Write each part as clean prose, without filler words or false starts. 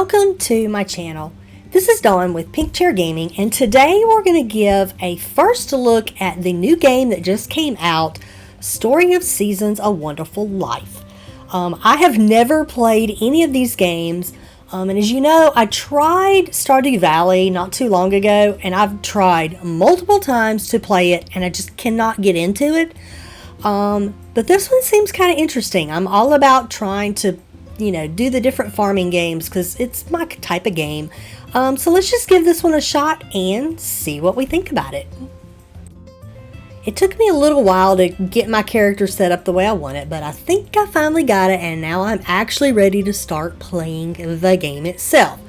Welcome to my channel. This is Dawn with Pink Chair Gaming, and today we're going to give a first look at the new game that just came out, Story of Seasons: A Wonderful Life. I have never played any of these games, and as you know, I tried Stardew Valley not too long ago, and I've tried multiple times to play it, and I just cannot get into it. But this one seems kind of interesting. I'm all about trying to do the different farming games because it's my type of game. So let's just give this one a shot and see what we think about it. It took me a little while to get my character set up the way I want it, but I think I finally got it, and now I'm actually ready to start playing the game itself.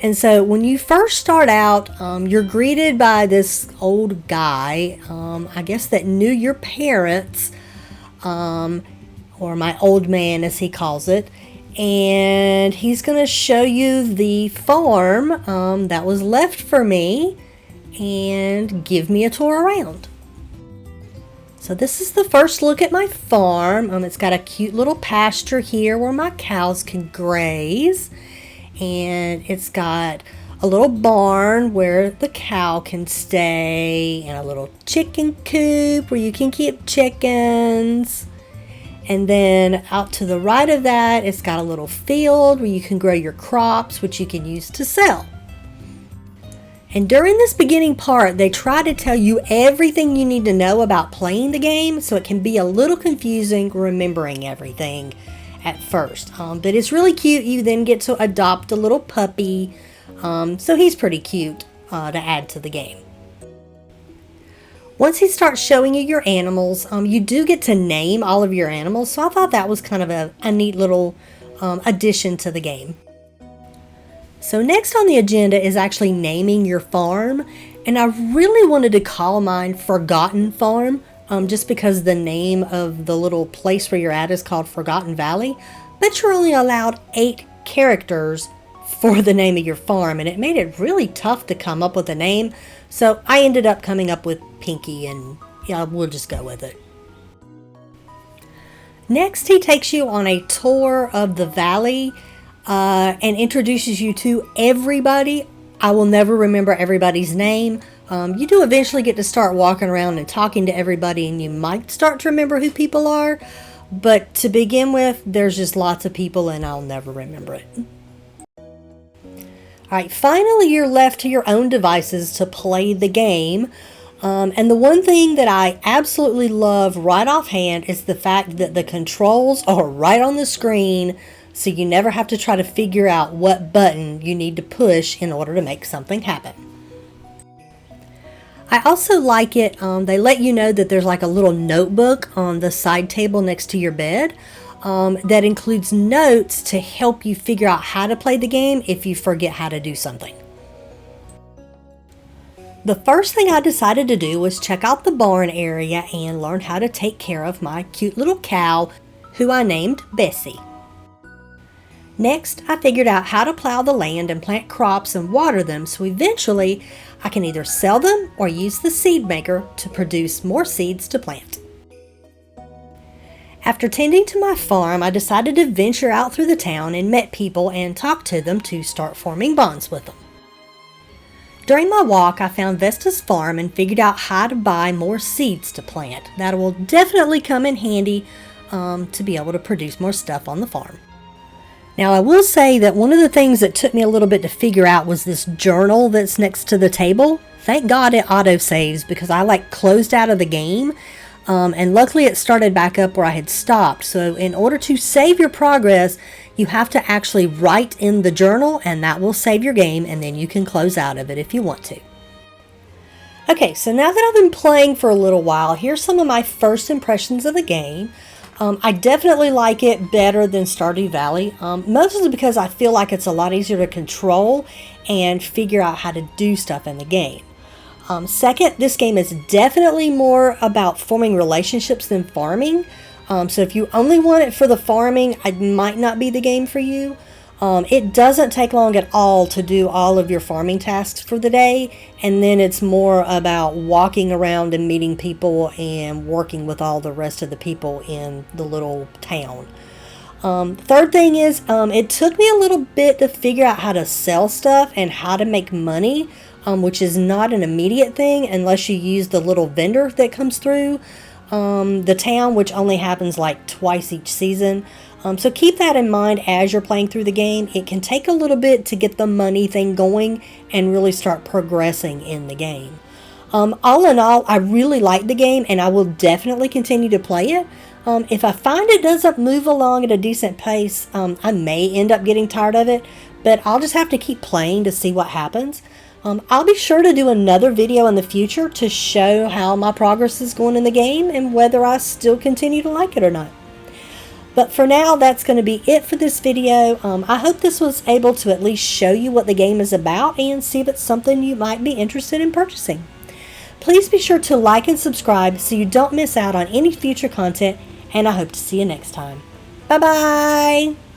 And so when you first start out, you're greeted by this old guy, I guess that knew your parents, or my old man as he calls it. And he's going to show you the farm that was left for me and give me a tour around. So this is the first look at my farm. It's got a cute little pasture here where my cows can graze. And it's got a little barn where the cow can stay, and a little chicken coop where you can keep chickens. And then out to the right of that, it's got a little field where you can grow your crops, which you can use to sell. And during this beginning part, they try to tell you everything you need to know about playing the game, so it can be a little confusing remembering everything at first. But it's really cute. You then get to adopt a little puppy, so he's pretty cute to add to the game. Once he starts showing you your animals, you do get to name all of your animals, so I thought that was kind of a neat little addition to the game. So next on the agenda is actually naming your farm, and I really wanted to call mine Forgotten Farm, just because the name of the little place where you're at is called Forgotten Valley, but you're only allowed 8 characters for the name of your farm, and it made it really tough to come up with a name. So I ended up coming up with Pinky, and we'll just go with it. Next, he takes you on a tour of the valley and introduces you to everybody. I will never remember everybody's name. You do eventually get to start walking around and talking to everybody, and you might start to remember who people are. But to begin with, there's just lots of people, and I'll never remember it. Alright, finally you're left to your own devices to play the game. And the one thing that I absolutely love right offhand is the fact that the controls are right on the screen, so you never have to try to figure out what button you need to push in order to make something happen. I also like it, they let you know that there's like a little notebook on the side table next to your bed. That includes notes to help you figure out how to play the game if you forget how to do something. The first thing I decided to do was check out the barn area and learn how to take care of my cute little cow, who I named Bessie. Next, I figured out how to plow the land and plant crops and water them, so eventually I can either sell them or use the seed maker to produce more seeds to plant. After tending to my farm, I decided to venture out through the town and met people and talked to them to start forming bonds with them. During my walk, I found Vesta's farm and figured out how to buy more seeds to plant. That will definitely come in handy to be able to produce more stuff on the farm. Now, I will say that one of the things that took me a little bit to figure out was this journal that's next to the table. Thank God it auto-saves, because I closed out of the game. And luckily it started back up where I had stopped. So in order to save your progress, you have to actually write in the journal, and that will save your game, and then you can close out of it if you want to. Okay, so now that I've been playing for a little while, here's some of my first impressions of the game. I definitely like it better than Stardew Valley, mostly because I feel like it's a lot easier to control and figure out how to do stuff in the game. Second, this game is definitely more about forming relationships than farming. So if you only want it for the farming, it might not be the game for you. It doesn't take long at all to do all of your farming tasks for the day, and then it's more about walking around and meeting people and working with all the rest of the people in the little town. Third thing is, it took me a little bit to figure out how to sell stuff and how to make money, which is not an immediate thing unless you use the little vendor that comes through the town, which only happens like twice each season. So keep that in mind as you're playing through the game. It can take a little bit to get the money thing going and really start progressing in the game. All in all, I really like the game and I will definitely continue to play it. If I find it doesn't move along at a decent pace, I may end up getting tired of it, but I'll just have to keep playing to see what happens. I'll be sure to do another video in the future to show how my progress is going in the game and whether I still continue to like it or not. But for now, that's going to be it for this video. I hope this was able to at least show you what the game is about and see if it's something you might be interested in purchasing. Please be sure to like and subscribe so you don't miss out on any future content, and I hope to see you next time. Bye-bye!